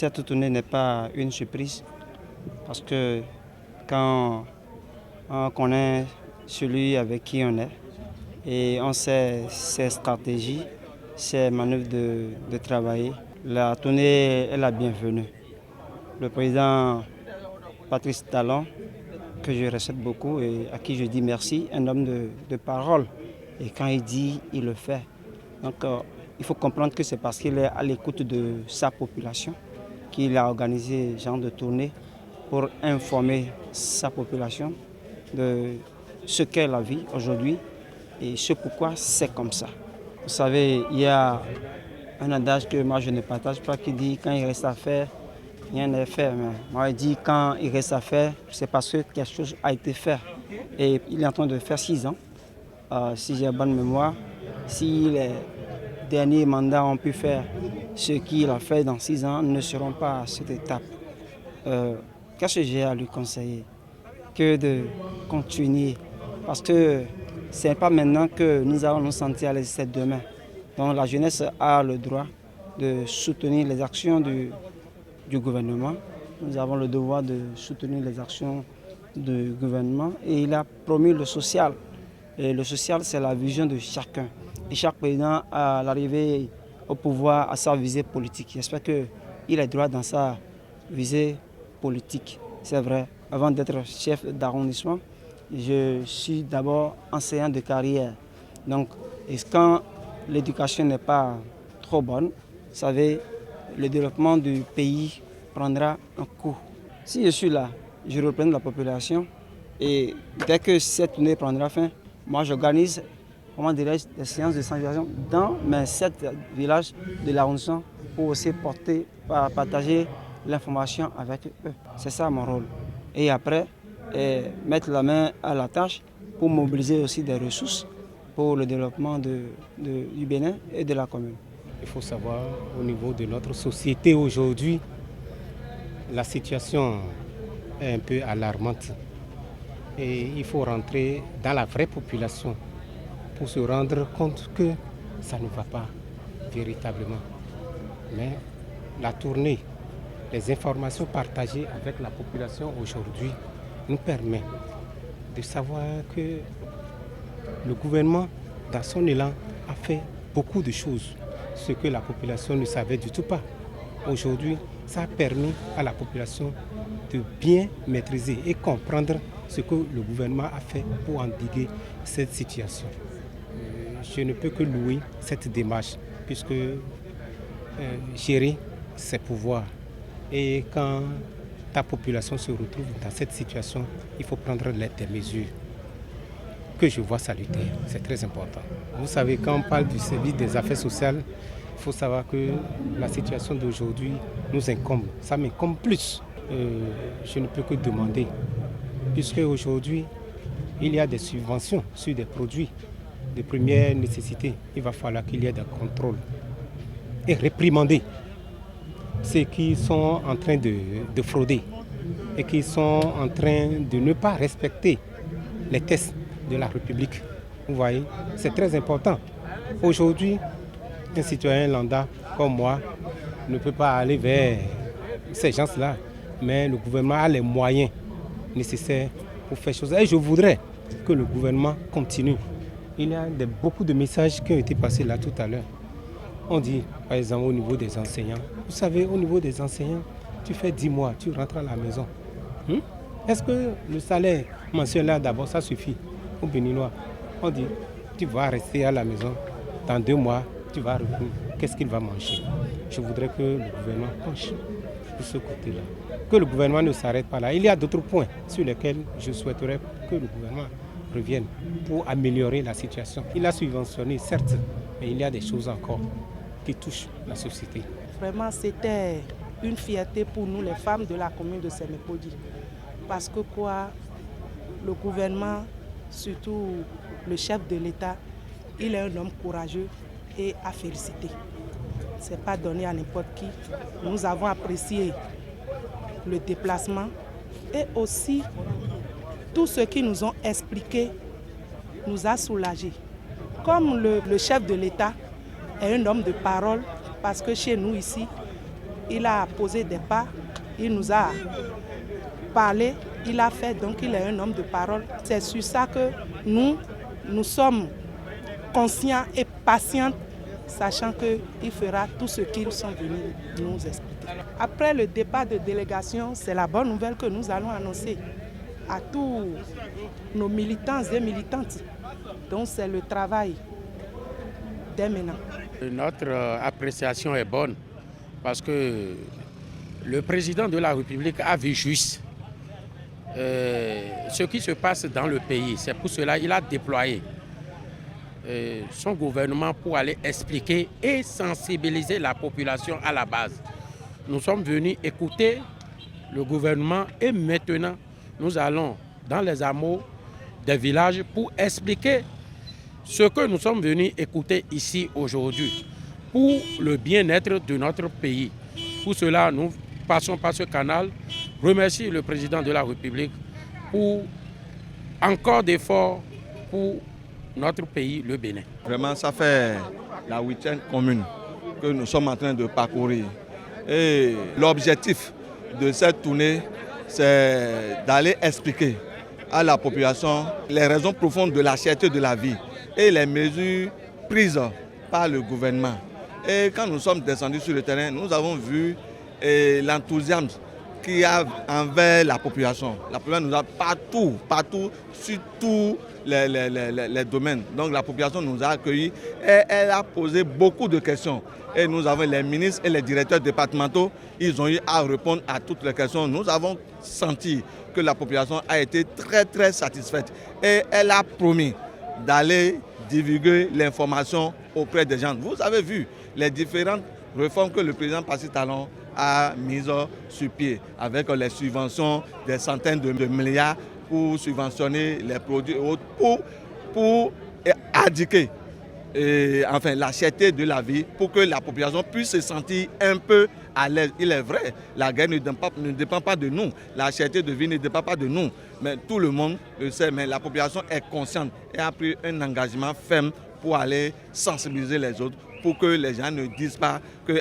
cette tournée n'est pas une surprise parce que quand on connaît celui avec qui on est et on sait ses stratégies, ses manœuvres de travailler, la tournée est la bienvenue. Le président Patrice Talon, que je respecte beaucoup et à qui je dis merci, un homme de parole. Et quand il dit, il le fait. Donc il faut comprendre que c'est parce qu'il est à l'écoute de sa population qu'il a organisé ce genre de tournée pour informer sa population de ce qu'est la vie aujourd'hui et ce pourquoi c'est comme ça. Vous savez, il y a un adage que moi je ne partage pas qui dit quand il reste à faire, rien n'est fait. Mais moi je dis quand il reste à faire, c'est parce que quelque chose a été fait. Et il est en train de faire 6 ans. Si j'ai bonne mémoire, si les derniers mandats ont pu faire ce qu'il a fait dans 6 ans, ne seront pas à cette étape. Qu'est-ce que j'ai à lui conseiller? Que de continuer. Parce que ce n'est pas maintenant que nous allons nous sentir à l'aise, c'est demain. Donc la jeunesse a le droit de soutenir les actions du gouvernement. Nous avons le devoir de soutenir les actions du gouvernement et il a promis le social. Et le social, c'est la vision de chacun. Et chaque président, à l'arrivée au pouvoir, a sa visée politique. J'espère qu'il est droit dans sa visée politique. C'est vrai, avant d'être chef d'arrondissement, je suis d'abord enseignant de carrière. Donc, quand l'éducation n'est pas trop bonne, vous savez, le développement du pays prendra un coup. Si je suis là, je représente la population et dès que cette tournée prendra fin, moi j'organise, des séances de sensibilisation dans mes 7 villages de l'arrondissement pour aussi partager l'information avec eux. C'est ça mon rôle. Et après, mettre la main à la tâche pour mobiliser aussi des ressources pour le développement du Bénin et de la commune. Il faut savoir, au niveau de notre société aujourd'hui, la situation est un peu alarmante. Et il faut rentrer dans la vraie population pour se rendre compte que ça ne va pas véritablement. Mais la tournée, les informations partagées avec la population aujourd'hui nous permet de savoir que le gouvernement, dans son élan, a fait beaucoup de choses, ce que la population ne savait du tout pas. Aujourd'hui, ça a permis à la population de bien maîtriser et comprendre ce que le gouvernement a fait pour endiguer cette situation. Je ne peux que louer cette démarche, puisque gérer, c'est pouvoir. Et quand ta population se retrouve dans cette situation, il faut prendre des mesures que je vois salutaires. C'est très important. Vous savez, quand on parle du service des affaires sociales, il faut savoir que la situation d'aujourd'hui nous incombe. Ça m'incombe plus. Je ne peux que demander, puisque aujourd'hui, il y a des subventions sur des produits de première nécessité. Il va falloir qu'il y ait des contrôles et réprimander ceux qui sont en train de frauder et qui sont en train de ne pas respecter les tests de la République. Vous voyez, c'est très important. Aujourd'hui, un citoyen lambda comme moi ne peut pas aller vers ces gens-là, mais le gouvernement a les moyens nécessaires pour faire chose. Et je voudrais que le gouvernement continue. Il y a beaucoup de messages qui ont été passés là tout à l'heure. On dit, par exemple, au niveau des enseignants. Vous savez, au niveau des enseignants, tu fais 10 mois, tu rentres à la maison. Est-ce que le salaire mensuel là, d'abord, ça suffit aux Béninois? On dit, tu vas rester à la maison. Dans 2 mois, tu vas revenir. Qu'est-ce qu'il va manger? Je voudrais que le gouvernement penche sur ce côté-là. Que le gouvernement ne s'arrête pas là. Il y a d'autres points sur lesquels je souhaiterais que le gouvernement revienne pour améliorer la situation. Il a subventionné, certes, mais il y a des choses encore qui touchent la société. Vraiment, c'était une fierté pour nous, les femmes de la commune de Sémépodi. Parce que le gouvernement, surtout le chef de l'État, il est un homme courageux et à féliciter. Ce n'est pas donné à n'importe qui. Nous avons apprécié le déplacement et aussi tout ce qu'ils nous ont expliqué nous a soulagés. Comme le chef de l'État est un homme de parole, parce que chez nous ici, il a posé des pas, il nous a parlé, il a fait, donc il est un homme de parole. C'est sur ça que nous sommes conscients et patients, sachant qu'il fera tout ce qu'ils sont venus nous expliquer. Après le départ de délégation, c'est la bonne nouvelle que nous allons annoncer à tous nos militants et militantes. Donc c'est le travail dès maintenant. Notre appréciation est bonne parce que le président de la République a vu juste ce qui se passe dans le pays. C'est pour cela qu'il a déployé son gouvernement pour aller expliquer et sensibiliser la population à la base. Nous sommes venus écouter le gouvernement et maintenant nous allons dans les hameaux des villages pour expliquer ce que nous sommes venus écouter ici aujourd'hui pour le bien-être de notre pays. Pour cela, nous passons par ce canal, remercie le président de la République pour encore d'efforts pour notre pays, le Bénin. Vraiment, ça fait la 8e commune que nous sommes en train de parcourir. Et l'objectif de cette tournée, c'est d'aller expliquer à la population les raisons profondes de la cherté de la vie et les mesures prises par le gouvernement. Et quand nous sommes descendus sur le terrain, nous avons vu l'enthousiasme qu'il y a envers la population. La population nous a partout, sur tous les domaines. Donc la population nous a accueillis et elle a posé beaucoup de questions. Et nous avons les ministres et les directeurs départementaux, ils ont eu à répondre à toutes les questions. Nous avons senti que la population a été très satisfaite. Et elle a promis d'aller divulguer l'information auprès des gens. Vous avez vu les différentes réformes que le président Patrice Talon a mises sur pied, avec les subventions des centaines de milliards pour subventionner les produits autres, pour indiquer la cherté de la vie, pour que la population puisse se sentir un peu à l'aise. Il est vrai, la guerre ne dépend pas de nous, la cherté de vie ne dépend pas de nous, mais tout le monde le sait, mais la population est consciente et a pris un engagement ferme pour aller sensibiliser les autres, pour que les gens ne disent pas que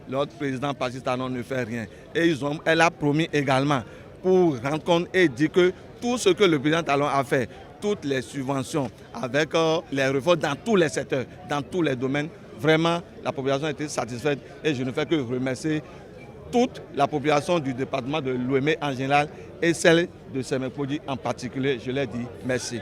notre président Patrice Talon ne fait rien. Et elle a promis également pour rendre compte et dire que tout ce que le président Talon a fait, toutes les subventions, avec les réformes dans tous les secteurs, dans tous les domaines, vraiment la population a été satisfaite et je ne fais que remercier toute la population du département de Lomé en général et celle de Sémépodi en particulier. Je leur dis merci.